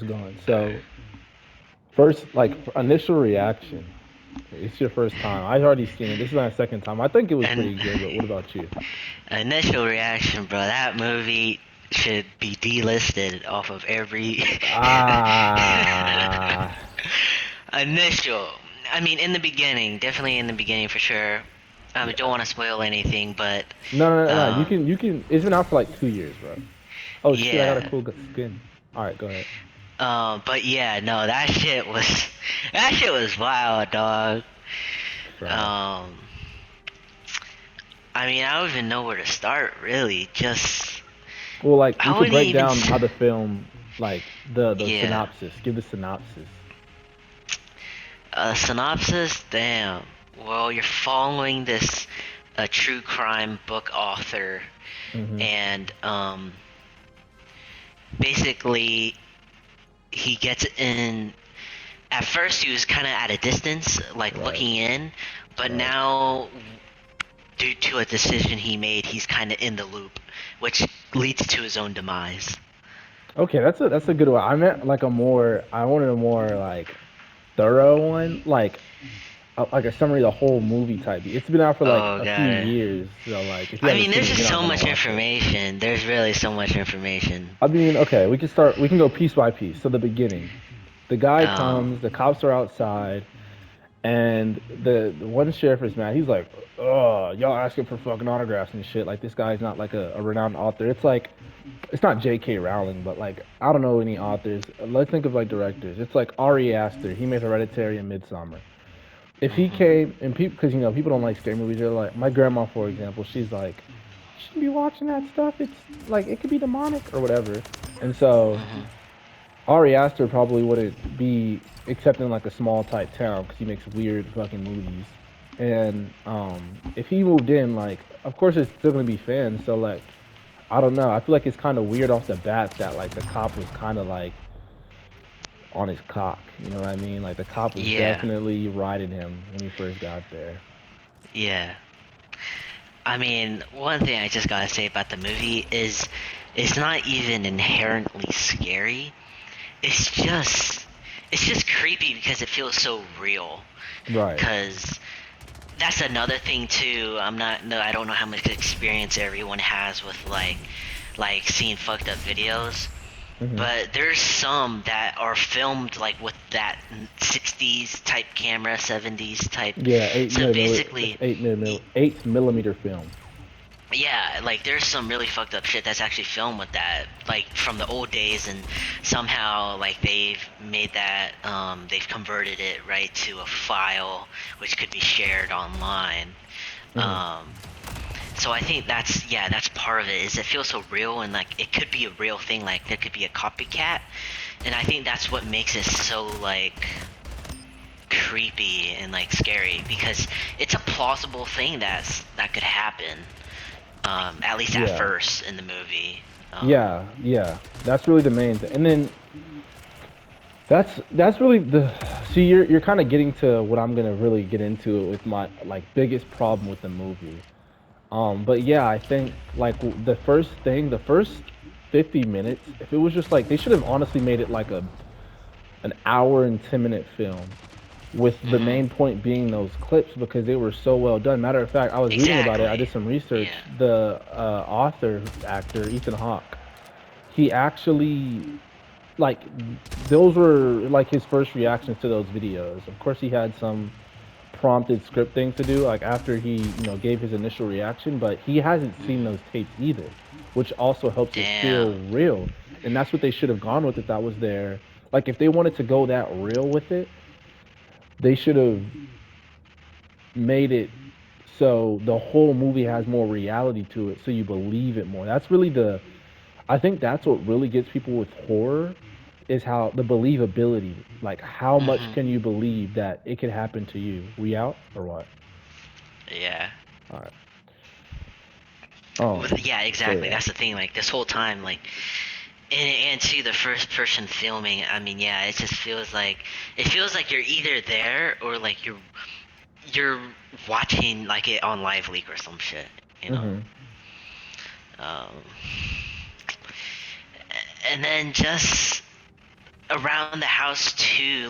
it's going. Alright. So first, like initial reaction. It's your first time. I've already seen it. This is my second time. I think it was And pretty good. But what about you? initial reaction, bro. That movie should be delisted off of every Ah, initial. I mean, in the beginning, definitely in the beginning for sure. I don't yeah. want to spoil anything, but No. You um, can. You can. It's been out for like 2 years, bro. Oh shit! I got a yeah. cool skin. All right, go ahead. But yeah, no, that shit was wild, dog. Bro. Um, I mean, I don't even know where to start, really. Just Well, like we I could wouldn't break even. down how the film, like the Yeah, synopsis. Give the synopsis. synopsis. Damn. Well, you're following this a true crime book author, Hmm. and basically he gets in. At first, he was kind of at a distance, like Right. looking in, but Right. now, due to a decision he made, he's kind of in the loop, which leads to his own demise. Okay, that's a good one. I meant like a more. I wanted a more like thorough one, like a summary of the whole movie type. It's been out for like Oh a few god. years, so like if you I haven't mean, seen there's it, just you're not so gonna much watch it. information. There's really so much information. I mean, okay, we can start. We can go piece by piece. So the beginning, the guy Um, comes, the cops are outside, and the one sheriff is mad. He's like, "Oh, y'all asking for fucking autographs and shit." Like this guy's not like a renowned author. It's like, it's not J.K. Rowling, but like I don't know any authors. Let's think of like directors. It's like Ari Aster. He made Hereditary and Midsummer. If he mhm, came and people, because people don't like scary movies. They're like my grandma, for example. She's like, you shouldn't be watching that stuff. It's like it could be demonic or whatever. And so mhm, Ari Aster probably wouldn't be except in like a small type town because he makes weird fucking movies. And if he moved in, like, of course, it's still gonna be fans. So like, I don't know. I feel like it's kind of weird off the bat that like the cop was kind of like on his cock. You know what I mean? Like the cop was yeah, definitely riding him when he first got there. yeah. I mean, one thing I just gotta say about the movie is it's not even inherently scary. It's just it's just creepy because it feels so real. Right. Cause that's another thing too. I'm not no, I don't know how much experience everyone has with like seeing fucked up videos. Hmm. But there's some that are filmed like with that 60s type camera, 70s type. Yeah, eight So millimeter. It's basically, 8 millimeter. 8 millimeter film. yeah, like there's some really fucked up shit that's actually filmed with that, like from the old days, and somehow like they've made that, they've converted it right to a file which could be shared online. Hmm. Um, so I think that's yeah, that's part of it. Is it feels so real and like it could be a real thing. Like there could be a copycat, and I think that's what makes it so like creepy and like scary because it's a plausible thing that could happen. At least at Yeah. first in the movie. Yeah. That's really the main thing. And then that's really the see you're kind of getting to what I'm gonna really get into with my like biggest problem with the movie. But yeah, I think like the first 50 minutes, if it was just like they should have honestly made it like an hour and 10-minute film with the Mhm. main point being those clips because they were so well done. Matter of fact, I was reading about it. I Exactly. did some research. Yeah. The author actor Ethan Hawke, he actually like those were like his first reactions to those videos. Of course, he had some prompted script things to do like after he gave his initial reaction, but he hasn't seen Mhm. those tapes either, which also helps it feel Damn. real. And that's what they should have gone with if that was their like if they wanted to go that real with it, they should have made it so the whole movie has more reality to it so you believe it more. That's really the I think that's what really gets people with horror is how the believability. Like how much Mhm. can you believe that it could happen to you? We out or what? Yeah. All right. Yeah, So exactly. yeah. That's the thing. Like this whole time, like, and to the first person filming, I mean, yeah, it feels like you're either there or like you're watching like it on live leak or some shit, you know. Mhm. Um, and then just around the house too.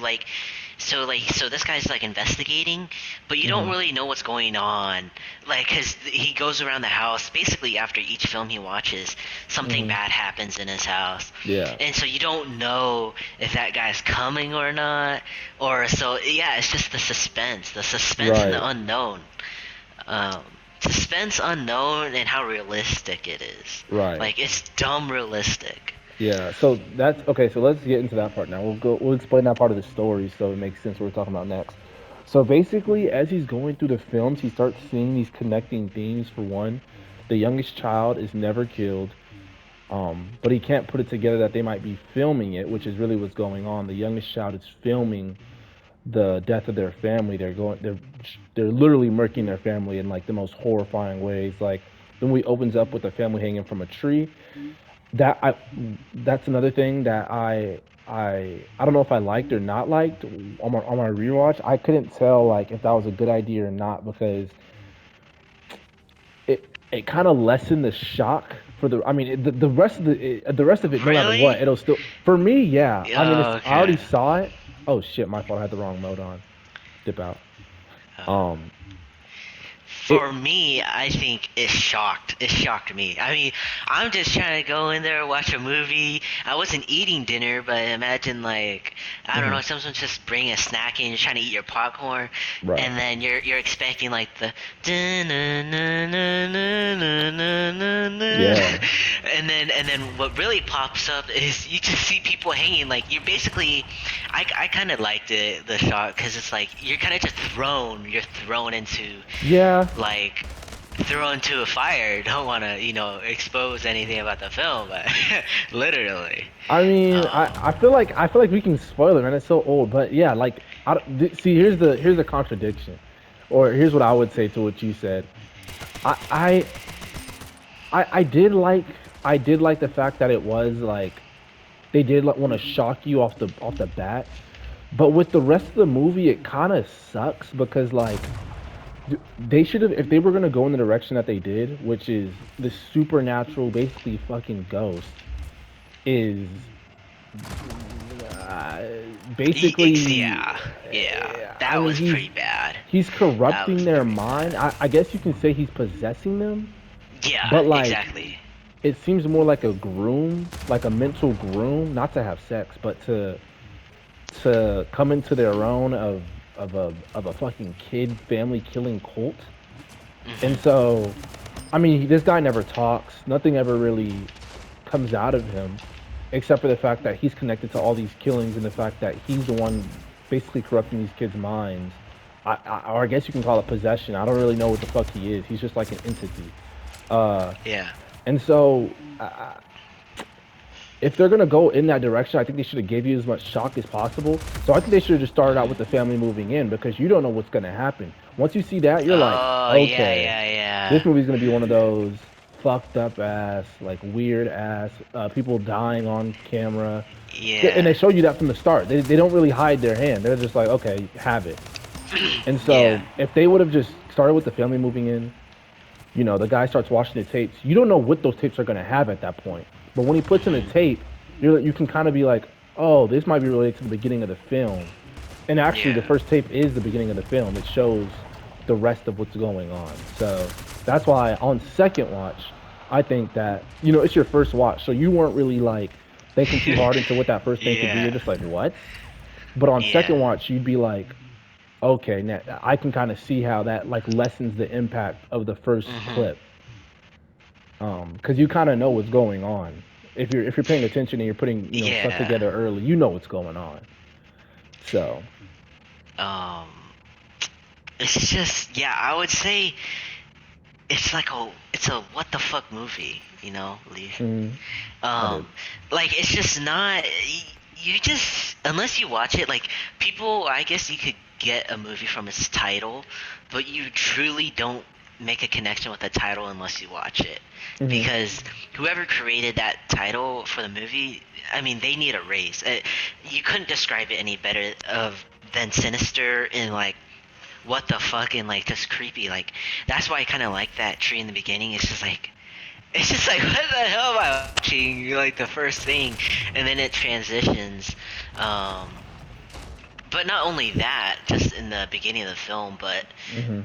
So this guy's like investigating, but you don't Hmm. really know what's going on. Like, cause he goes around the house. Basically, after each film he watches, something Hmm. bad happens in his house, Yeah. and so you don't know if that guy's coming or not. Or so yeah, it's just the suspense and Right. the unknown. Um, Suspense, unknown, and how realistic it is. Right. Like it's dumb realistic. Yeah. So that's okay. So let's get into that part now. We'll explain that part of the story so it makes sense what we're talking about next. So basically, as he's going through the films, he starts seeing these connecting themes. For one, the youngest child is never killed. But he can't put it together that they might be filming it, which is really what's going on. The youngest child is filming the death of their family. They're literally murking their family in like the most horrifying ways. Like the movie opens up with the family hanging from a tree. That I that's another thing that I don't know if I liked or not liked on my rewatch. I couldn't tell like if that was a good idea or not because it kind of lessened the shock for the. I mean, the rest of the rest of it, no matter what, Really? it'll still for me. Yeah, I mean, Oh, I already okay. saw it. Oh shit, my fault. I had the wrong mode on. Dip out. Uh, Um, for it. me, I think it shocked. It shocked me. I mean, I'm just trying to go in there watch a movie. I wasn't eating dinner, but imagine like I don't Mhm. know, someone's just bringing a snack in. You're trying to eat your popcorn, Right. and then you're expecting like the Yeah. and then what really pops up is you just see people hanging. Like you're basically, I kind of liked the shot because it's like you're kind of just you're thrown into Yeah. like thrown into a fire. Don't want to expose anything about the film, but literally. I mean, um I feel like we can spoil it, man. It's so old, but yeah, like see, here's the contradiction, or here's what I would say to what you said. I I I did like the fact that it was like they did like, want to shock you off the bat, but with the rest of the movie, it kind of sucks because like they should have if they were gonna go in the direction that they did, which is the supernatural, basically fucking ghost is uh, basically. yeah, yeah, I that mean, was pretty bad. he's That corrupting was their pretty mind. bad. I guess you can say he's possessing them, Yeah, but like exactly. it seems more like a groom, like a mental groom, not to have sex, but to come into their own of a fucking kid family killing cult. And Hmm. so, I mean, this guy never talks. Nothing ever really comes out of him, except for the fact that he's connected to all these killings and the fact that he's the one basically corrupting these kids' minds. Or I guess you can call it possession. I don't really know what the fuck he is. He's just like an entity. Uh, Yeah. and so, if they're gonna go in that direction, I think they should have gave you as much shock as possible. So I think they should have just started out with the Hmm. family moving in because you don't know what's gonna happen. Once you see that, you're like, Oh, yeah, okay, yeah, this yeah. movie's gonna be one of those fucked up ass, like weird ass people dying on camera, and Yeah. they show you that from the start. They don't really hide their hand. They're just like, okay, have it. And Yeah. so if they would have just started with the family moving in, the guy starts watching the tapes. You don't know what those tapes are gonna have at that point. But when he puts in a Hmm. tape, you can kind of be like, oh, this might be related to the beginning of the film. And actually, the Yeah. first tape is the beginning of the film. It shows the rest of what's going on. So that's why on second watch, I think that it's your first watch, so you weren't really like thinking too hard into what that first thing could be. You're Yeah. just like, what? But on Yeah. second watch, you'd be like, okay, now I can kind of see how that like lessens the impact of the first Hmm. clip, because you kind of know what's going on. If you're paying attention and you're putting stuff Yeah. together early, you know what's going on. So, Um, it's just, yeah, I would say it's a what the fuck movie, Lee. mm, I did. Um, like it's just not. You just unless you watch it, like people. I guess you could get a movie from its title, but you truly don't make a connection with the title unless you watch it. Hmm. Because whoever created that title for the movie, I mean, they need a raise. You couldn't describe it any better than sinister and like what the fuck and like just creepy. Like that's why I kind of like that tree in the beginning. It's just like what the hell am I watching? Like the first thing, and then it transitions. Um, but not only that, just in the beginning of the film, but Hmm.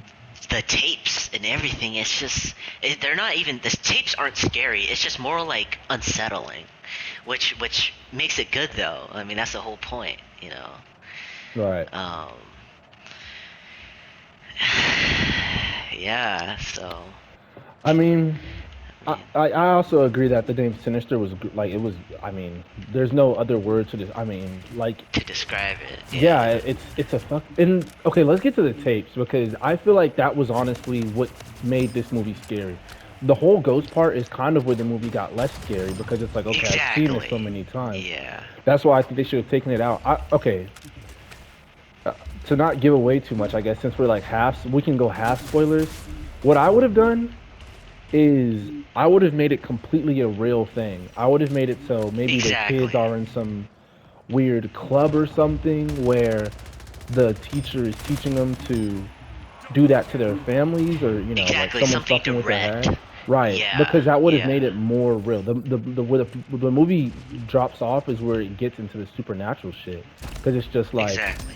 the tapes and everything. It's just they're not even the tapes aren't scary. It's just more like unsettling, which makes it good though. I mean that's the whole point, you know. Right. Um, yeah. So I mean, I I, mean I also agree that the name Sinister was like it was. I mean, there's no other word to this. I mean, like, to describe it, yeah, yeah. it's a fuck. And okay, let's get to the tapes because I feel like that was honestly what made this movie scary. The whole ghost part is kind of where the movie got less scary because it's like, okay, I've seen this so Exactly. many times. Yeah. That's why I think they should have taken it out. Okay, to not give away too much, I guess since we're like half, we can go half spoilers. What I would have done is I would have made it completely a real thing. I would have made it so maybe the kids Exactly. are in some weird club or something where the teacher is teaching them to do that to their families or like Exactly. someone's Something fucking with their direct. head. Right, Yeah. because that would have Yeah. made it more real. The where the movie drops off is where it gets into the supernatural shit because it's just like Exactly.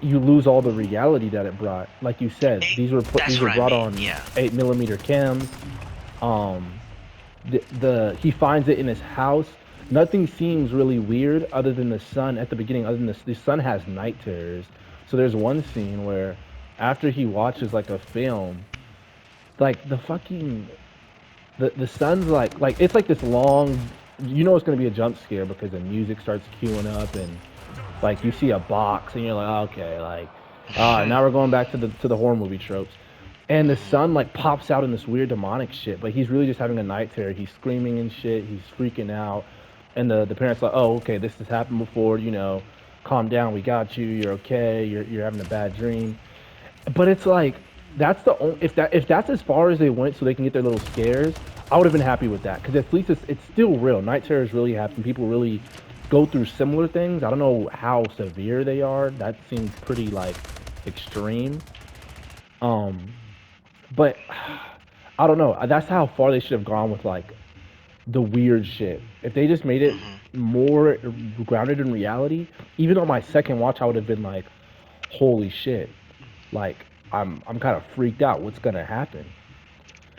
you lose all the reality that it brought. Like you said, It, these that's were what I brought mean. on Yeah. 8 millimeter cams. Um, the he finds it in his house. Nothing seems really weird other than the sun at the beginning. Other than the sun has night terrors. So there's one scene where after he watches like a film, like the sun's like it's like this long. You know it's gonna be a jump scare because the music starts queuing up and like you see a box and you're like, okay, like, now we're going back to the horror movie tropes. And the Mhm. son like pops out in this weird demonic shit, but he's really just having a night terror. He's screaming and shit. He's freaking out, and the parents like, oh, okay, this has happened before. Calm down. We got you. You're okay. You're having a bad dream. But it's like that's the only if that's as far as they went, so they can get their little scares. I would have been happy with that because at least it's still real. Night terrors really happen. People really go through similar things. I don't know how severe they are. That seems pretty like extreme. Um, but I don't know. That's how far they should have gone with like the weird shit. If they just made it Mhm. more grounded in reality, even on my second watch, I would have been like, "Holy shit!" Like I'm kind of freaked out. What's gonna happen?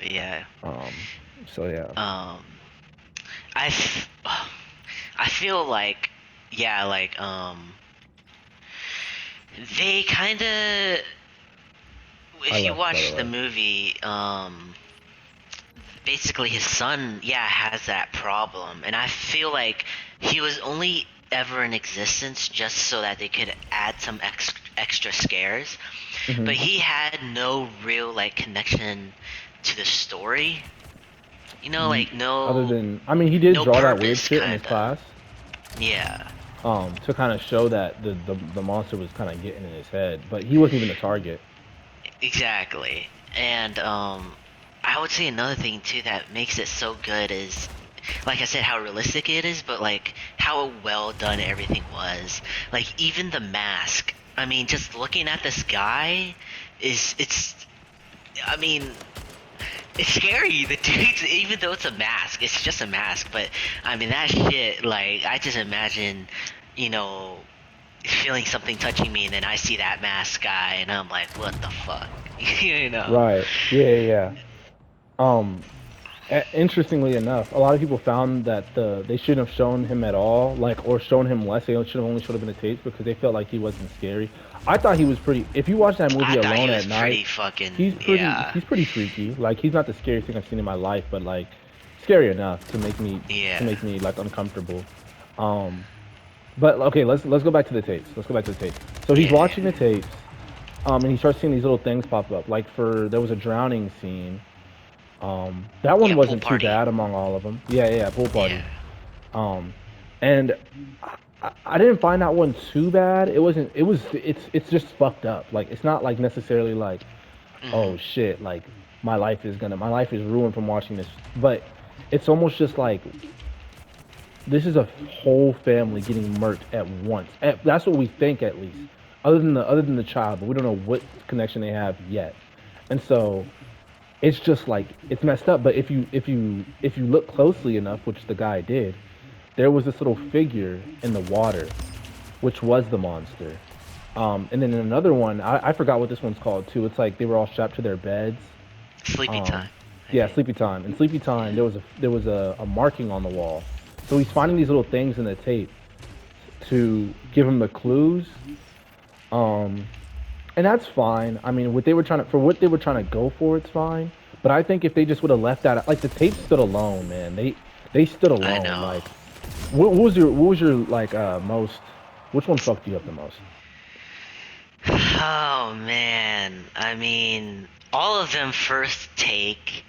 Yeah. Um, so yeah, Um. I. I feel like. Yeah. Like. They kind of. I If you left by the watch the way. movie, basically his son, yeah, has that problem, and I feel like he was only ever in existence just so that they could add some extra scares, but Hmm. he had no real like connection to the story. Like Other no than, I mean, he did no draw that weird purpose, shit in his kind of. class, Yeah, to kind of show that the monster was kind of getting in his head, but he wasn't even the target. exactly. And I would say another thing too that makes it so good is, like I said, how realistic it is, but like how well done everything was. Like even the mask. I mean, just looking at this guy is it's. I mean, it's scary. The dude's even though it's a mask, it's just a mask. But I mean that shit. Like I just imagine, you know, feeling something touching me, and then I see that mask guy, and I'm like, what the fuck, you know? Right. Yeah, yeah, yeah. Um, Interestingly enough, a lot of people found that they shouldn't have shown him at all, like or shown him less. They should have only showed him in the tapes because they felt like he wasn't scary. I thought he was pretty. If you watch that movie I thought alone he was at night, pretty fucking he's pretty. yeah, He's pretty freaky. Like he's not the scariest thing I've seen in my life, but like scary enough to yeah, make me like uncomfortable. Um, but okay, let's go back to the tapes. Let's go back to the tapes. So he's yeah, yeah. watching the tapes, and he starts seeing these little things pop up. Like there was a drowning scene. That one Yeah, pool wasn't too party. bad among all of them. Yeah, yeah, pool Yeah. party. Um, and I didn't find that one too bad. It wasn't. It's just fucked up. Like it's not like necessarily like, Mhm. oh shit, like my life is ruined from watching this. But it's almost just like this is a whole family getting murked at once. That's what we think at least. Other than the child, but we don't know what connection they have yet. And so it's just like it's messed up. But if you look closely enough, which the guy did, there was this little figure in the water, which was the monster. And then another one, I forgot what this one's called too. It's like they were all strapped to their beds. Sleepy Um, time, I yeah, think. Sleepy Time. In Sleepy Time, Yeah. there was a marking on the wall, so he's finding these little things in the tape to give him the clues. Um, and that's fine. I mean, what they were trying to go for, it's fine. But I think if they just would have left that, like the tape stood alone, man. They stood I alone. know. Like, what was your like most? Which one fucked you up the most? Oh man, I mean, all of them first take.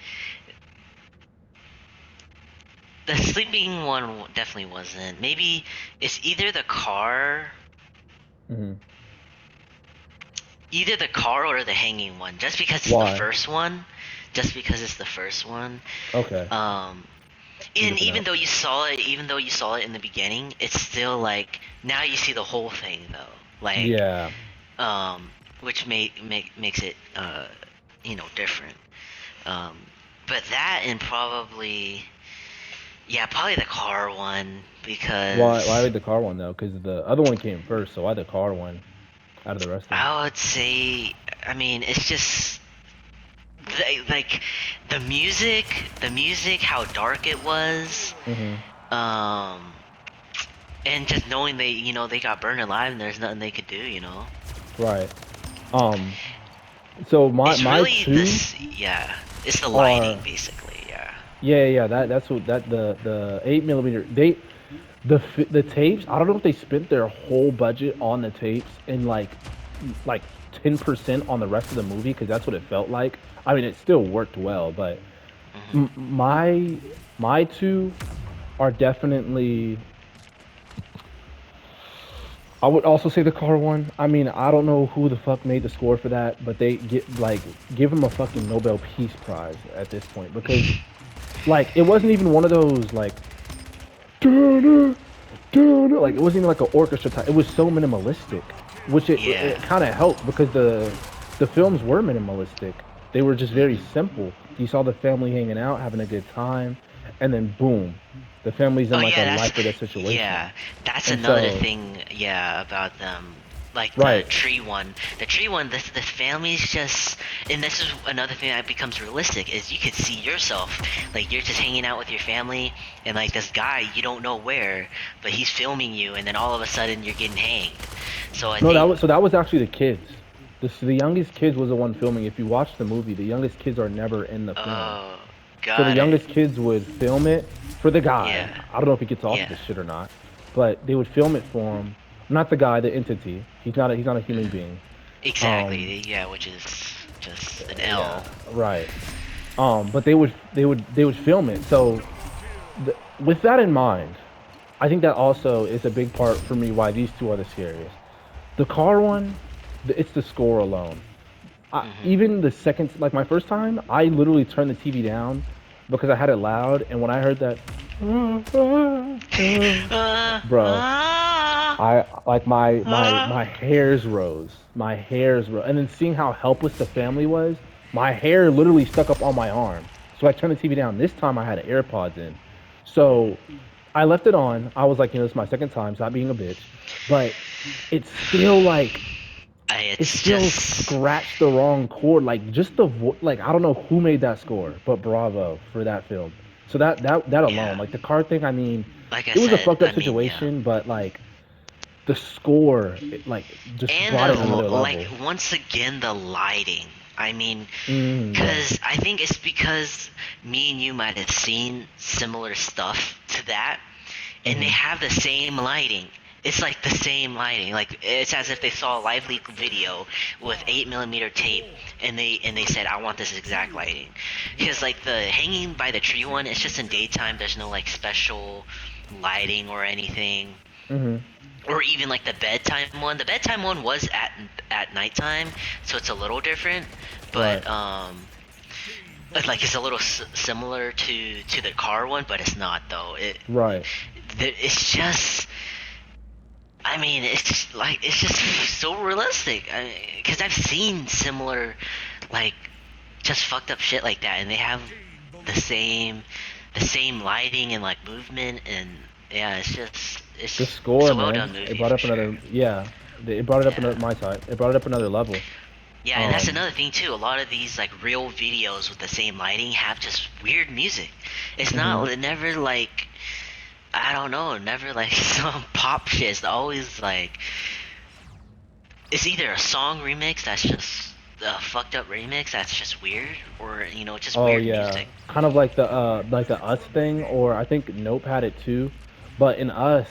The sleeping one definitely wasn't. Maybe it's Hmm. either the car or the hanging one. Why? Just because it's the first one. Okay, Um, I'm and looking up. even though you saw it in the beginning, it's still like now you see the whole thing though. Like, Yeah. um, which makes it different. Um, but that and probably the car one Why because did the car one though? Because the other one came first, so why the car one out of the rest of them? I would say, I mean, it's just like the music, how dark it was, Hmm. um, and just knowing they got burned alive and there's nothing they could do. Right. Um. So my It's my really two this, yeah. It's the lighting, are basically, yeah. yeah. That's what that the 8 millimeter the tapes. I don't know if they spent their whole budget on the tapes and like 10% on the rest of the movie because that's what it felt like. I mean, it still worked well, but Hmm. my two are definitely. I would also say the car one. I mean, I don't know who the fuck made the score for that, but they get like give him a fucking Nobel Peace Prize at this point because like it wasn't even one of those like like it wasn't even like an orchestra type. It was so minimalistic, which it Yeah. kind of helped because the films were minimalistic. They were just very Hmm. simple. You saw the family hanging out, having a good time, and then boom, the family's Oh in like a yeah, life or death situation. that's And another so, thing, yeah, about them. Like the right, tree one. The tree one, the family's just, and this is another thing that becomes realistic, is you could see yourself. Like you're just hanging out with your family, and like this guy, you don't know where, but he's filming you, and then all of a sudden you're getting hanged. So I no, think, that was actually the kids. The youngest kids was the one filming. If you watch the movie, the youngest kids are never in the film. oh, So the got it. youngest kids would film it for the guy. Yeah, I don't know if he gets off of yeah, this shit or not, but they would film it for him. Not the guy, the entity. He's not a human mhm. being. Um, Exactly. Yeah, which is just an yeah, L. right. But they would film it. So with that in mind, I think that also is a big part for me why these two are the scariest. The car one, it's the score alone. Hmm. Even the second, like my first time, I literally turned the TV down because I had it loud, and when I heard that, bro, I like my hairs rose, and then seeing how helpless the family was, my hair literally stuck up on my arm. So I turned the TV down. This time I had AirPods in, so I left it on. I was like, this is my second time, stop being a bitch, but it's still like it It's still just scratched the wrong chord. Like just like I don't know who made that score, but bravo for that film. So that alone, yeah. like the card thing. I mean, Like I it was a said, fucked up I mean, yeah. situation, but like the score, like just And brought it another like level. once again the lighting. I mean, Yeah. cuz I think it's because me and you might have seen similar stuff to that, and they Hmm. have the same lighting. It's like the same lighting. Like it's as if they saw a live leak video with 8 millimeter tape, and they said, "I want this exact lighting." Because like the hanging by the tree one, it's just in daytime. There's no like special lighting or anything, Hmm. or even like the bedtime one. The bedtime one was at nighttime, so it's a little different. Right. But it's a little similar to the car one, but it's not though. Right. It's just, I mean, it's just so realistic. Because I've seen similar, like, just fucked up shit like that, and they have the same, the same lighting and like movement, and yeah, it's just. The it's score, a well man, done it movie brought for up sure. another. Yeah, it brought it up another Yeah. my side. It brought it up another level. Yeah, and that's Um. another thing too. A lot of these like real videos with the same lighting have just weird music. It's Mhm. not never like I don't know, never like some pop shit. It's always like it's either a song remix that's just a fucked up remix that's just weird, or just Oh weird yeah, music. kind of like the Us thing, or I think Nope had it too, but in Us,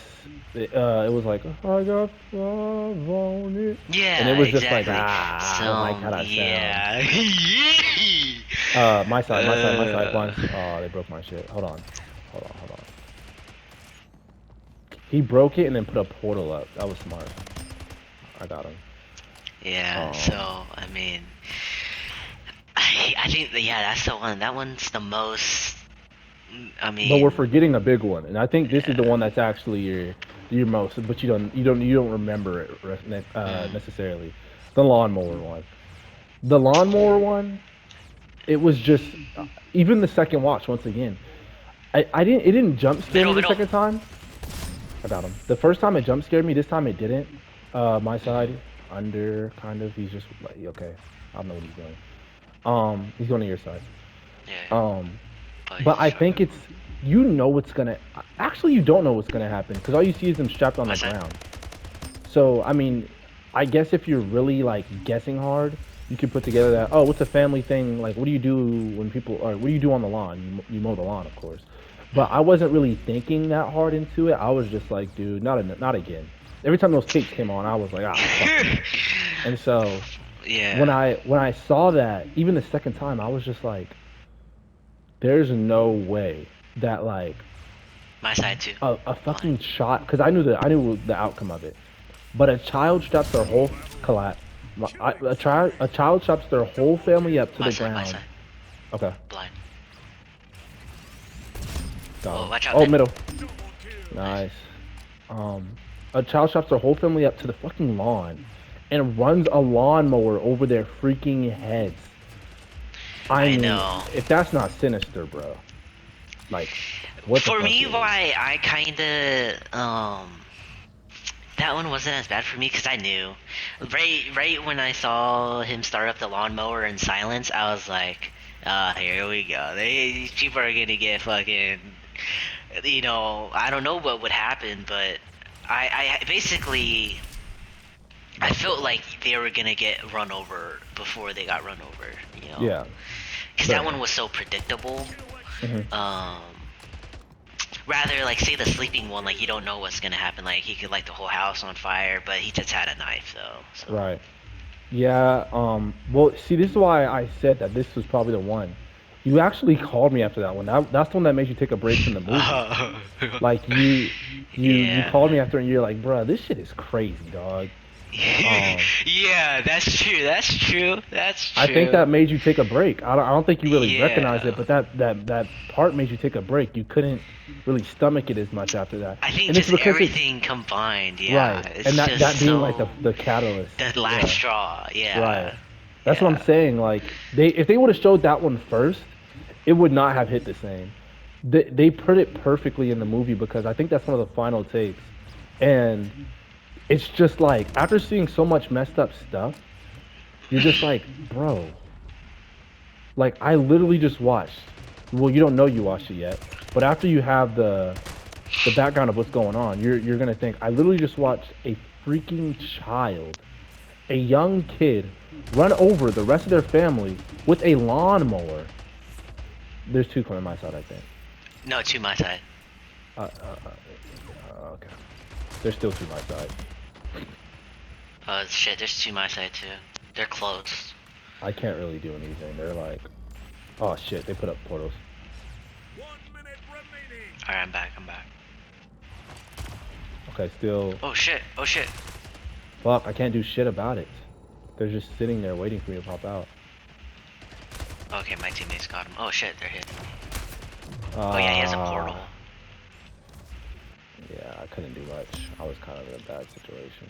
it was like I got five on it, and it Yeah, was just like exactly. I don't like So how that sounds. yeah. My side, uh, blind. Oh, they broke my shit. Hold on. He broke it and then put a portal up. That was smart. I got him. yeah. Um, So I mean, I think yeah, that's the one. That one's the most. I but we're mean, forgetting a big one, and I think this is the yeah. one that's actually your most, but you don't remember it Mm. necessarily. The lawnmower one. The lawnmower one. It was just even the second watch once again. I didn't it didn't jump scare me Middle, the middle. second time. I got him. The first time it jump scared me. This time it didn't. My Hmm. side under kind of. He's just like okay. I don't know what he's doing. He's going to your side. Yeah. Um, Oh, he's but a I think shotgun. it's you know what's gonna. Actually, you don't know what's gonna happen because all you see is him strapped on My the side. ground. So I mean, I guess if you're really like guessing hard, you could put together that. Oh, what's a family thing? Like, what do you do when people? Or what do you do on the lawn? You mow the lawn, of course. But I Hmm. wasn't really thinking that hard into it. I was just like, dude, not again. Every time those tapes came on, I was like, ah, fuck no. And so Yeah. when I saw that, even the second time, I was just like, there's no way that like My side too. a Blind. fucking shot because I knew the outcome of it. But a child straps their whole collapse. A child straps their whole family up to My the side. My ground. side. Okay, Blind. got Oh, him. watch out Oh, mid. middle. Nice. Nice. A child straps their whole family up to the fucking lawn, and runs a lawnmower over their freaking heads. I I mean, know. if that's not sinister, bro, like, what the For fuck me, is? why I kinda that one wasn't as bad for me because I knew. Right when I saw him start up the lawnmower in silence, I was like, here we go. These people are gonna get fucking. I don't know what would happen, but I basically I That's felt bad. like they were gonna get run over before they got run over. Yeah, Because that one certainly. was so predictable. Hmm. Um, Rather like say the sleeping one, like you don't know what's gonna happen. Like he could light the whole house on fire, but he just had a knife though. So. Right. Yeah. Well, see, this is why I said that this was probably the one. You actually called me after that one. That's the one that made you take a break from the movie. Like you Yeah. called me after and you're like, bruh, this shit is crazy, dog. Um, Yeah, that's true. That's true. That's I think true. that made you take a break. I don't think you really recognized it, Yeah. but that part made you take a break. You couldn't really stomach it as much after that, I think and it's just because it's everything combined. Yeah, right, and it's just that being like so the catalyst. the last Yeah, straw. right. Yeah. That's what I'm Yeah. saying. Like they if they would have showed that one first, it would not have hit the same. They put it perfectly in the movie because I think that's one of the final takes, and it's just like after seeing so much messed up stuff, you're just like, bro, like I literally just watched. Well, you don't know you watched it yet, but after you have the background of what's going on, you're gonna think I literally just watched a freaking child, a young kid, run over the rest of their family with a lawnmower. There's two coming my side, I think. No, to my side. Uh, uh, okay. There's still two my side. Oh shit, there's two my side too. They're close. I can't really do anything. They're like, oh shit, they put up portals. Alright, I'm back. I'm back. Okay, still, Oh shit. Oh shit. fuck, I can't do shit about it. They're just sitting there waiting for me to pop out. Okay, my teammates got him. Oh shit, they're hitting me. Oh yeah, he has a Ah, portal. yeah, I couldn't do much. I was kind of in a bad situation.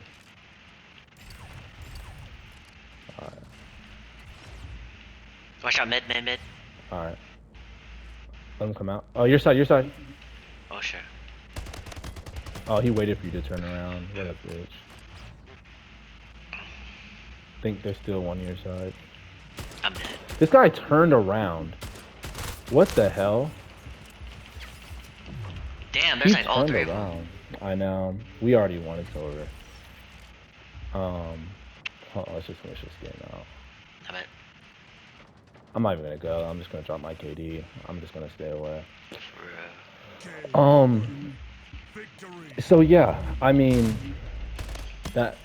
All right, Watch out, mid, mid, mid. all right. Let them come out. Oh, your side, your side. Oh shit. Oh, he waited for you to turn around. What a bitch. Think they're still on your side. I'm dead. This guy turned around. What the hell? Damn, there's He like all turned three of them. around. I know. We already won. It's over. Um, hold on, let's just finish this game out. Damn it. I'm not even gonna go. I'm just gonna drop my KD. I'm just gonna stay away. Bro. Um. So yeah, I mean that.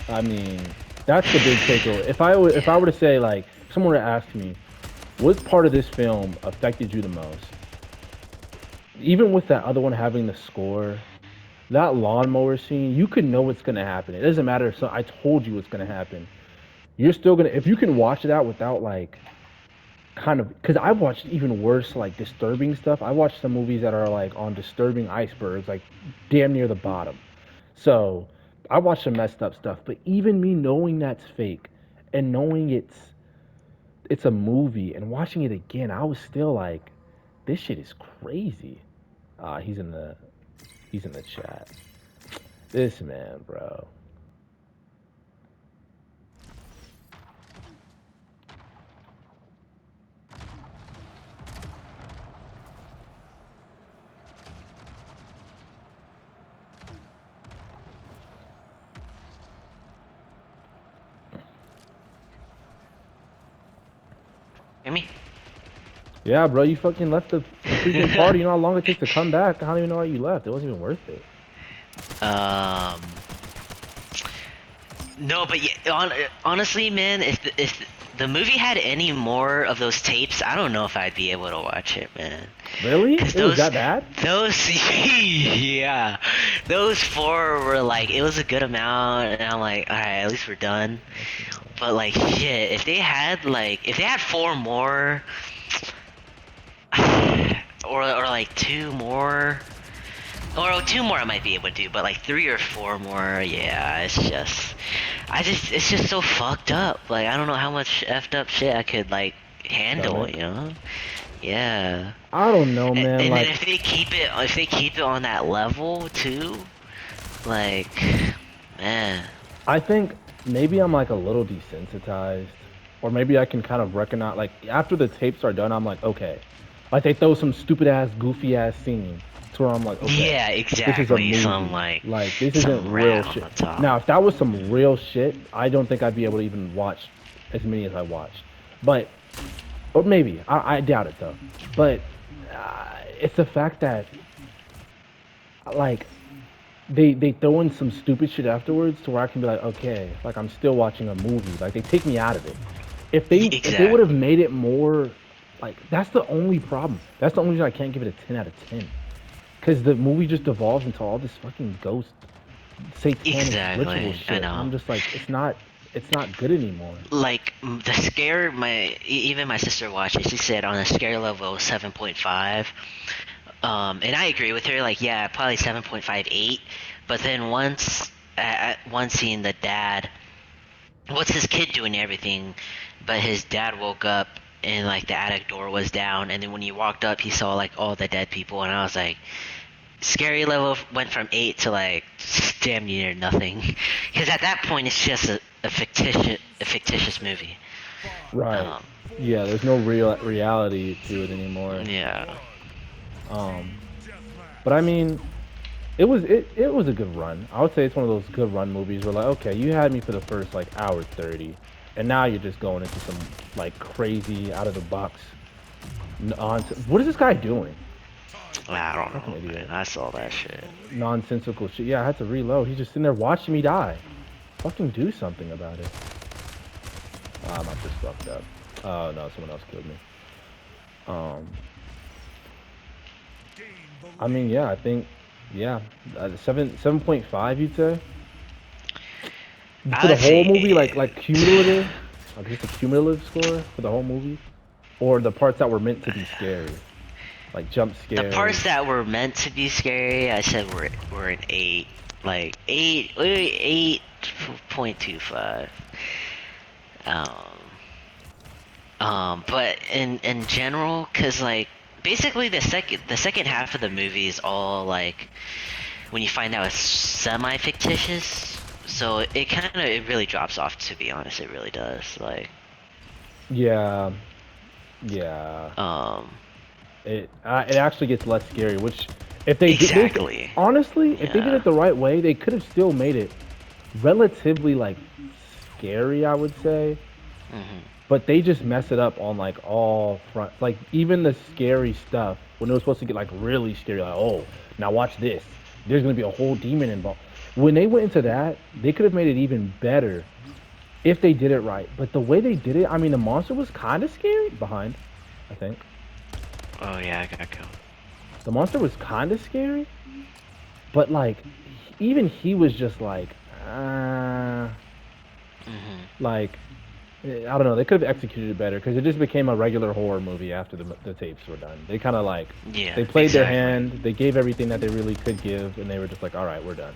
I mean that's the big takeaway. If I Yeah. were to say like, if someone were to ask me, what part of this film affected you the most? Even with that other one having the score, that lawnmower scene, you could know what's gonna happen. It doesn't matter if I told you what's gonna happen. You're still gonna if you can watch it out without like kind of because I've watched even worse like disturbing stuff. I watched some movies that are like on disturbing icebergs, like damn near the bottom. So I watched some messed up stuff, but even me knowing that's fake and knowing it's a movie and watching it again, I was still like, this shit is crazy. He's in the chat. This man, bro. Hear me? Yeah, bro, you fucking left the freaking party. You know how long it takes to come back? I don't even know why you left. It wasn't even worth it. um. No, but yeah, honestly, man, if the movie had any more of those tapes, I don't know if I'd be able to watch it, man. Really? Cause It was that bad? those, yeah, those four were like, it was a good amount, and I'm like, all right, at least we're done. But like, shit, if they had four more, or like two more, or two more I might be able to do, but like three or four more, yeah, it's just so fucked up. Like, I don't know how much effed up shit I could like handle, Stomach. you know? Yeah. I don't know, man. And then Like, if they keep it on that level too, like, man. I think maybe I'm like a little desensitized, or maybe I can kind of recognize. Like, after the tapes are done, I'm like, okay. Like, they throw some stupid ass, goofy ass scene to where I'm like, okay, Yeah, this is a exactly. movie. Like, this Some isn't real rat on shit. the top. Now, if that was some real shit, I don't think I'd be able to even watch as many as I watched. But, or maybe I doubt it though. But it's the fact that like they throw in some stupid shit afterwards to where I can be like, okay, like I'm still watching a movie. Like they take me out of it. If they would have Exactly. made it more like that's the only problem. That's the only reason I can't give it a 10 out of 10. Cuz the movie just devolves into all this fucking ghost satanic ritual Exactly. I shit. And know. I'm just like it's not good anymore. Like the scare, even my sister watched it. She said on a scare level 7.5. And I agree with her. Like, yeah, probably 7.58. But then at one scene, the dad, what's his kid doing everything, but his dad woke up and like the attic door was down, and then when he walked up, he saw like all the dead people, and I was like, scary level went from 8 to like damn near nothing, because at that point it's just a fictitious movie. Right. Um, Yeah, there's no real reality to it anymore. yeah. Um but I mean, it was a good run. I would say it's one of those good run movies where like, okay, you had me for the first like hour 30, and now you're just going into some like crazy out of the box nonsense. What is this guy doing? I don't Fucking know, man. idiot. I saw that shit. Nonsensical shit. Yeah, I had to reload. He's just sitting there watching me die. Fucking do something about it. I'm not just fucked up. Oh no, someone else killed me. Um, I mean, yeah, I think, yeah, 7.5, you'd say. For I the would whole movie, say like cumulative, like just a cumulative score for the whole movie, or the parts that were meant to be scary, like jump the scares. parts that were meant to be scary, I said were an 8, like 8.25. Um, but in general, cause like basically the second half of the movie is all like when you find out it's semi fictitious. So it really drops off. To be honest, it really does. Like Yeah, yeah. um It actually gets less scary. Which, if they did, exactly. honestly, if they did Yeah. it the right way, they could have still made it relatively like scary, I would say. Mhm. But they just mess it up on like all front. Like even the scary stuff when it was supposed to get like really scary. Like, oh, now watch this. There's gonna be a whole demon involved. When they went into that, they could have made it even better if they did it right. But the way they did it, I mean, the monster was kind of scary behind. I think Oh yeah, I got go. the monster was kind of scary, but like even he was just Mhm. like I don't know. They could have executed it better because it just became a regular horror movie after the tapes were done. They kind of like Yeah, they played their exactly. hand. They gave everything that they really could give, and they were just like, "All right, we're done."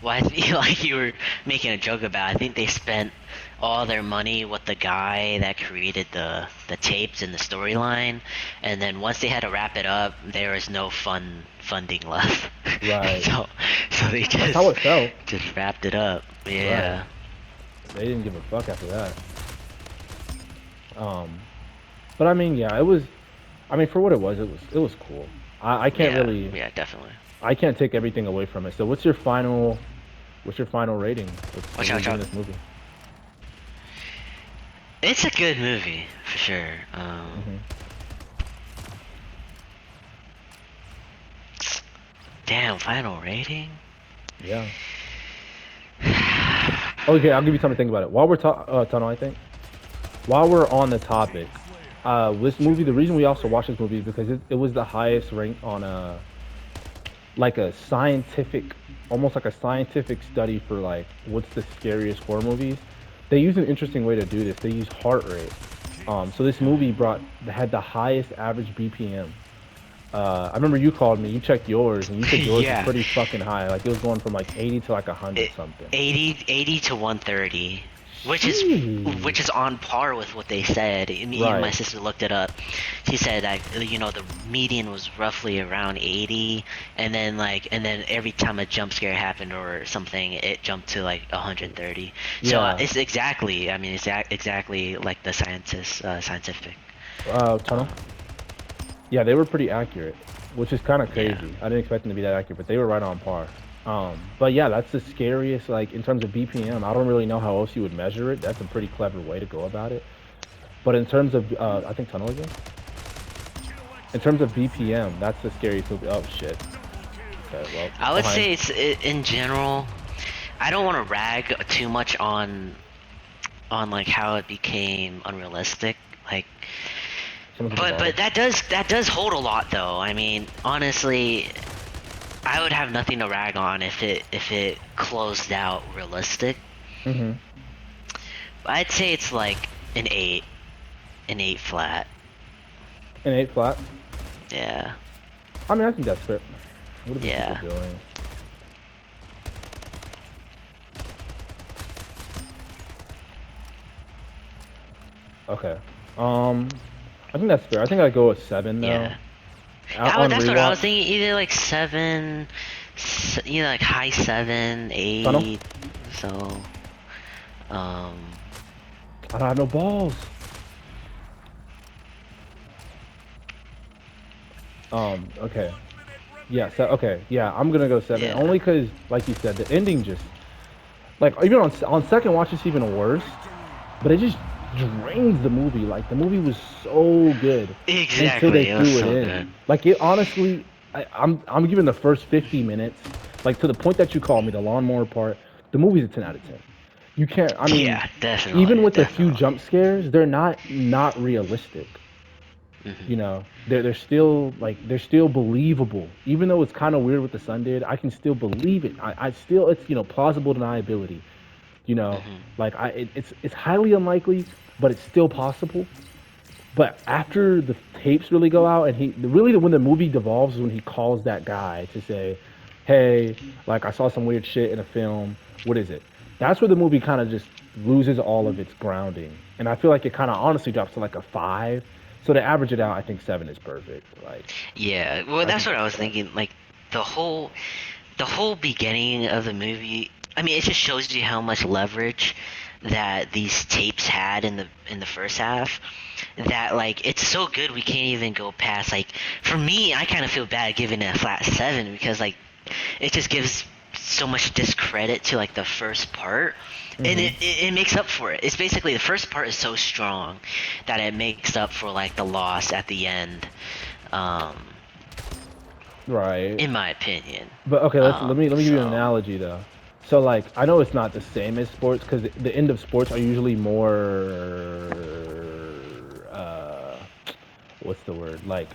Well, I feel like you were making a joke about. I think they spent all their money with the guy that created the tapes and the storyline, and then once they had to wrap it up, there was no funding left. Right. So they That's how it felt. just wrapped it up. Right. Yeah. They didn't give a fuck after that. Um, but I mean, yeah, it was. I mean, for what it was cool. I can't Yeah. really. Yeah. Definitely. I can't take everything away from it. So, what's your final rating? What Watch are out! we Watch giving out! this movie? It's a good movie for sure. Hmm. Damn. Final rating. Yeah. Okay, I'll give you time to think about it. While we're Tunnel, I think. While we're on the topic, this movie. The reason we also watched this movie is because it was the highest rank on like a scientific, almost like a scientific study for like what's the scariest horror movies. They use an interesting way to do this. They use heart rate. So this movie Mhm. had the highest average BPM. I remember you called me. You checked yours, and you said yours was Yeah. pretty fucking high. Like it was going from like 80 to like 100 It, something. 80 to 130, which is Sheesh. on par with what they said. And even my Right. sister looked it up. She said that the median was roughly around 80, and then every time a jump scare happened or something, it jumped to like 130. So Yeah. it's exactly, I mean, it's exactly like the scientific. Tunnel. Um, Yeah, they were pretty accurate, which is kind of yeah. crazy. I didn't expect them to be that accurate, but they were right on par. But yeah, that's the scariest. Like in terms of BPM, I don't really know how else you would measure it. That's a pretty clever way to go about it. But in terms of, I think Tunnel again. In terms of BPM, that's the scariest movie. Oh shit. Okay, well it's I would behind. say in general. I don't want to rag too much on like how it became unrealistic. Like, Someone hit the but bottle. that does hold a lot though. I mean, honestly, I would have nothing to rag on if it closed out realistic. Mm-hmm. But I'd say it's like an eight flat. An eight flat. Yeah, I mean, I think that's fair. What are these people yeah. doing? Okay. I think that's fair. I think I'd go with seven though. Yeah. Out on That's what I was rewatch. thinking. Either like seven, like high seven, Tunnel. 8. So, um, I don't have no balls. Okay. Yeah, so okay, yeah, I'm gonna go seven. yeah. Only because, like you said, the ending just like even on second watch it's even worse. But it just drains the movie. Like the movie was so good until they Exactly. It was threw it so in. good. Like it honestly, I'm giving the first 50 minutes, like to the point that you called me, the lawnmower part. The movie's a 10 out of 10. You can't. I mean, Yeah, definitely, even with a few definitely. jump scares, they're not realistic. Hmm. They're still believable. Even though it's kind of weird what the son did, I can still believe it. I still it's plausible deniability. Hmm. It's highly unlikely, but it's still possible. But after the tapes really go out, and when the movie devolves is when he calls that guy to say, "Hey, like I saw some weird shit in a film. What is it?" That's where the movie kind of just loses all of its grounding, and I feel like it kind of honestly drops to like a 5. So to average it out, I think 7 is perfect. Like, Yeah, well, I that's think what I that's was correct. thinking. Like the whole the whole beginning of the movie. I mean, it just shows you how much leverage that these tapes had in the first half. That like it's so good we can't even go past. Like for me, I kind of feel bad giving it a flat 7 because like it just gives so much discredit to like the first part, and Hmm. it makes up for it. It's basically the first part is so strong that it makes up for like the loss at the end, um Right. in my opinion. But okay, let me give you an So analogy though. So like I know it's not the same as sports because the end of sports are usually more what's the word, like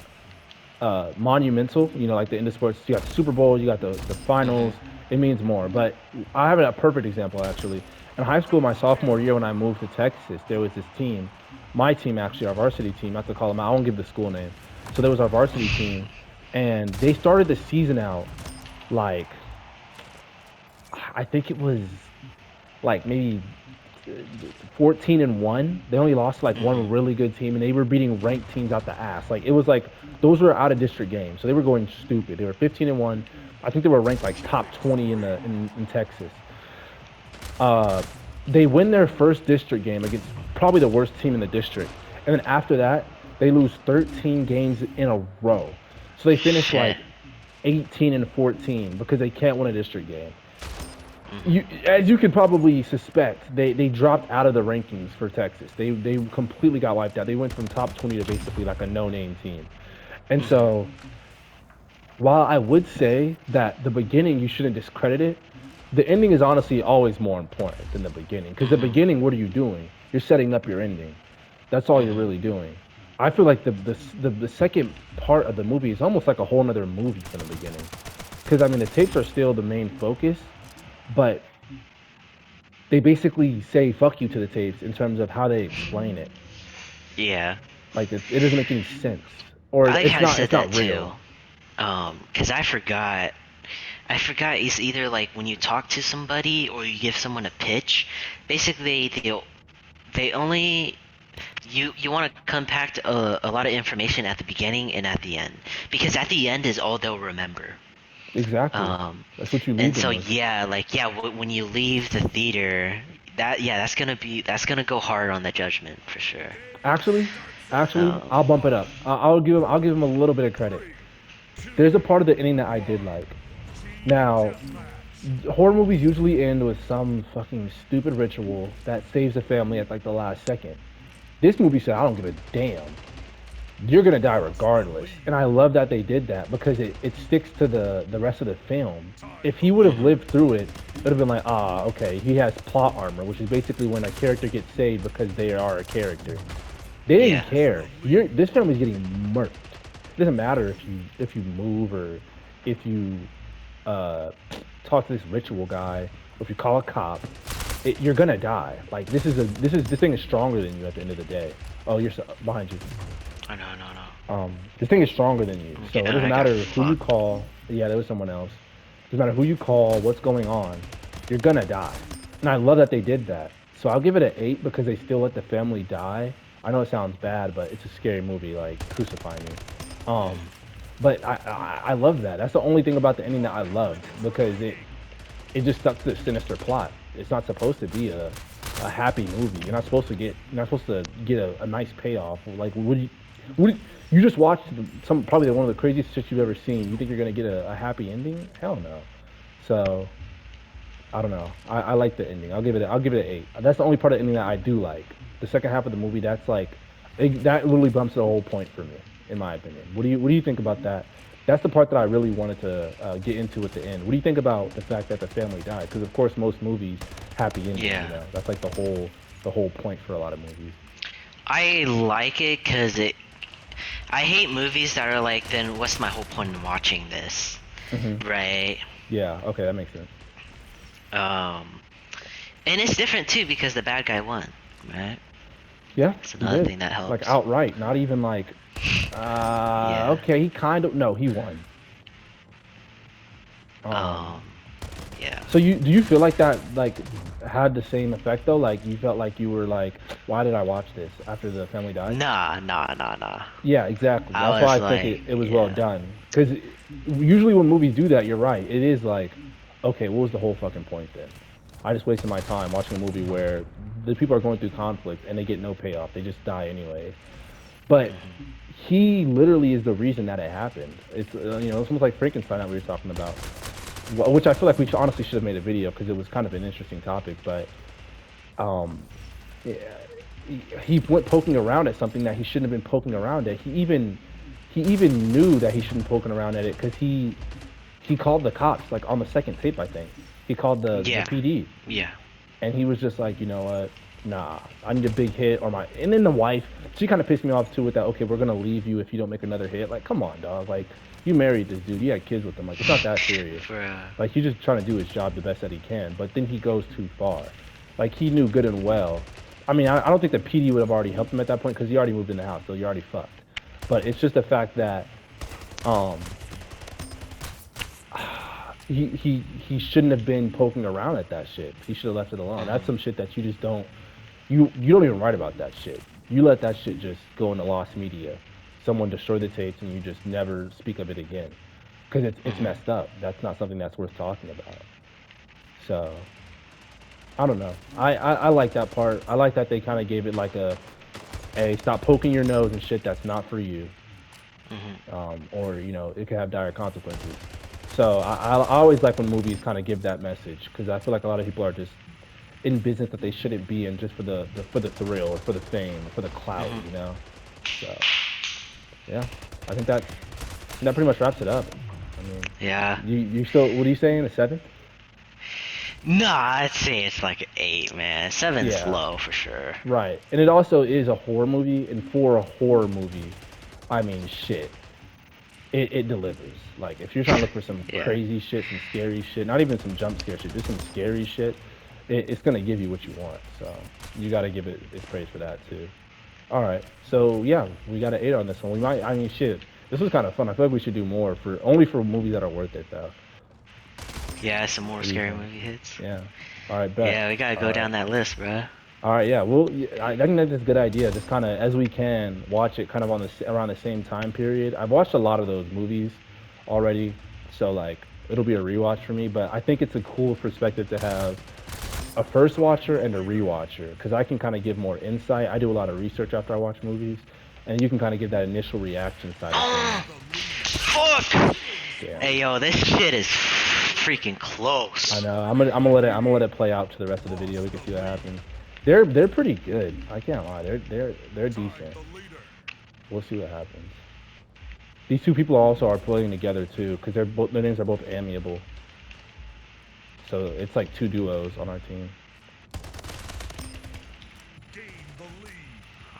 monumental. You know, like the end of sports, you got the Super Bowl, you got the mhm. finals. It means more. But I have a perfect example actually. In high school, my sophomore year when I moved to Texas, there was this team, my team actually, our varsity team. Not to call them out, I won't give the school name. So there was our varsity team, and they started the season out like I think it was like maybe 14-1. They only lost like Mhm. one really good team, and they were beating ranked teams out the ass. Like it was like those were out of district games, so they were going stupid. They were 15-1. I think they were ranked like top 20 in Texas. Uh, they win their first district game against probably the worst team in the district, and then after that they lose 13 games in a row. So they finished Shit. like 18-14 because they can't win a district game. Mhm. As you could probably suspect, they dropped out of the rankings for Texas. They completely got wiped out. They went from top 20 to basically like a no-name team. And Mhm. so, while I would say that the beginning you shouldn't discredit it, the ending is honestly always more important than the beginning. Because the Mhm. beginning, what are you doing? You're setting up your ending. That's all you're Mhm. really doing. I feel like the second part of the movie is almost like a whole nother movie from the beginning. Because I mean, the tapes are still the main focus, but they basically say fuck you to the tapes in terms of how they explain it. Yeah. Like it doesn't make any sense, or I like it's how I not said it's that not too. real. 'Cause I forgot it's either like when you talk to somebody or you give someone a pitch, basically they only you want to compact a lot of information at the beginning and at the end because at the end is all they'll remember. Exactly. Um, That's what you leave and them so with. yeah, like yeah, when you leave the theater, that's gonna go hard on the judgment for sure. Actually, actually, Um, I'll bump it up. I'll give him a little bit of credit. There's a part of the ending that I did like. Now, horror movies usually end with some fucking stupid ritual that saves the family at like the last second. This movie said, I don't give a damn. You're gonna die regardless. And I love that they did that because it sticks to the rest of the film. If he would have mhm. lived through it, it would have been like, ah, okay, he has plot armor, which is basically when a character gets saved because they are a character. They didn't Yeah. care. This family's getting murked. It doesn't matter if you move or if you uh talk to this ritual guy or if you call a cop. You're gonna die. Like this thing is stronger than you at the end of the day. Oh, behind you. Oh no no no. This thing is stronger than you, so it doesn't I got matter who you fucked. call. Yeah, there was someone else. Doesn't matter who you call, what's going on, you're gonna die. And I love that they did that. So I'll give it an 8 because they still let the family die. I know it sounds bad, but it's a scary movie. Like crucify me. Mhm. Um, but I love that. That's the only thing about the ending that I loved because it just stuck to the sinister plot. It's not supposed to be a happy movie. You're not supposed to get a nice payoff. Like would you just watched some probably one of the craziest shit you've ever seen. You think you're gonna get a happy ending? Hell no. So I don't know. I like the ending. I'll give it an 8. That's the only part of the ending that I do like. The second half of the movie, that's like that literally bumps the whole point for me, in my opinion. What do you think about that? That's the part that I really wanted to get into at the end. What do you think about the fact that the family died? Because of course most movies happy ending. You Yeah. know that's like the whole point for a lot of movies. I like it because it. I hate movies that are like, then what's my whole point in watching this? Hmm. Right. Yeah. Okay, that makes sense. Um, and it's different too because the bad guy won. Right. Yeah, That's he another did. thing that Like helps. outright, not even like Yeah. okay, he kind of no, he won. Um Um. Yeah. So do you feel like that like had the same effect though? Like you felt like you were like, why did I watch this after the family died? Nah, nah, nah, nah. Yeah, exactly. I That's why was I think like, it was well yeah. done. Because usually when movies do that, you're right. It is like, okay, what was the whole fucking point then? I just wasted my time watching a movie where the people are going through conflict and they get no payoff. They just die anyways. But Hmm. he literally is the reason that it happened. It's it's almost like Frankenstein that we were talking about, which I feel like we honestly should have made a video because it was kind of an interesting topic. But um, yeah, he went poking around at something that he shouldn't have been poking around at. He even knew that he shouldn't be poking around at it because he called the cops like on the second tape. I think he called the Yeah, PD, yeah. and he was just like, you know what? Nah, I need a big hit or my. And then the wife, she kind of pissed me off too with that. Okay, we're gonna leave you if you don't make another hit. Like, come on, dog. Like, you married this dude. You had kids with him. Like, it's not that serious. Bruh. Like, he's just trying to do his job the best that he can. But then he goes too far. Like, he knew good and well. I mean, I don't think the PD would have already helped him at that point because he already moved in the house, so you're already fucked. But it's just the fact that um, he shouldn't have been poking around at that shit. He should have left it alone. That's Hmm. some shit that you just don't you don't even write about that shit. You let that shit just go into lost media. Someone destroy the tapes and you just never speak of it again because it's Hmm. messed up. That's not something that's worth talking about. So I don't know. I like that part. I like that they kind of gave it like a stop poking your nose and shit that's not for you, Hmm. or it could have dire consequences. So I always like when movies kind of give that message because I feel like a lot of people are just in business that they shouldn't be in just for the thrill or for the fame or for the clout, Hmm. So yeah, I think that pretty much wraps it up. I mean, Yeah. you still what are you saying? A seven? Nah, I'd say it's like an 8, man. Seven's Yeah, low for sure. right. And it also is a horror movie, and for a horror movie, I mean, shit, it delivers. Like if you're trying to look for some Yeah. crazy shit, some scary shit, not even some jump scare shit, just some scary shit, it's gonna give you what you want. So you got to give it its praise for that too. All right. So yeah, we got an 8 on this one. We might. I mean, shit. This was kind of fun. I feel like we should do more for only for movies that are worth it, though. Yeah, some more What do you scary think? movie hits. Yeah. All right. Bet. Yeah, we gotta All go right. down that list, bruh. All right. Yeah. Well, I think that's a good idea. Just kind of as we can watch it, kind of on around the same time period. I've watched a lot of those movies already, so like it'll be a rewatch for me. But I think it's a cool perspective to have a first watcher and a rewatcher because I can kind of give more insight. I do a lot of research after I watch movies, and you can kind of give that initial reaction side of things. Oh, fuck! Damn. Hey, yo, this shit is freaking I close. know. I'm gonna let it play out to the rest of the video. We can see what happens. They're pretty good. I can't lie. They're decent. We'll see what happens. These two people also are playing together too, because their names are both amiable. So it's like two duos on our team.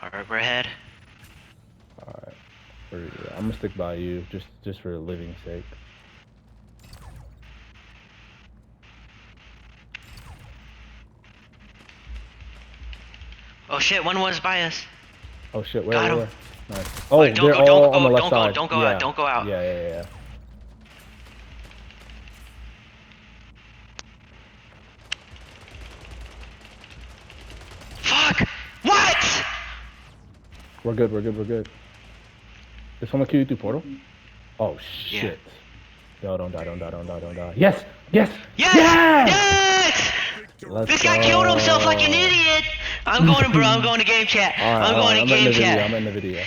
Alright, we're ahead. All right. I'm gonna stick by you just for living sake. Oh shit, one was by us. Oh shit! Where Got him. where? Nice. Alright, Oh, don't they're go, don't all on go, the left don't go, side. don't go out, Yeah. don't go out. Yeah. Yeah. Yeah. Fuck! What? We're good. We're good. We're good. Did someone kill you through portal? Oh Yeah. shit! No, don't die! Don't die! Don't die! Don't die! Yes! Yes! Yes! Yes! Yes! Let's This guy killed himself like an go! idiot! I'm going to, bro, I'm going to game chat. All right, I'm all going right. to I'm ending game the video. chat. I'm ending the video.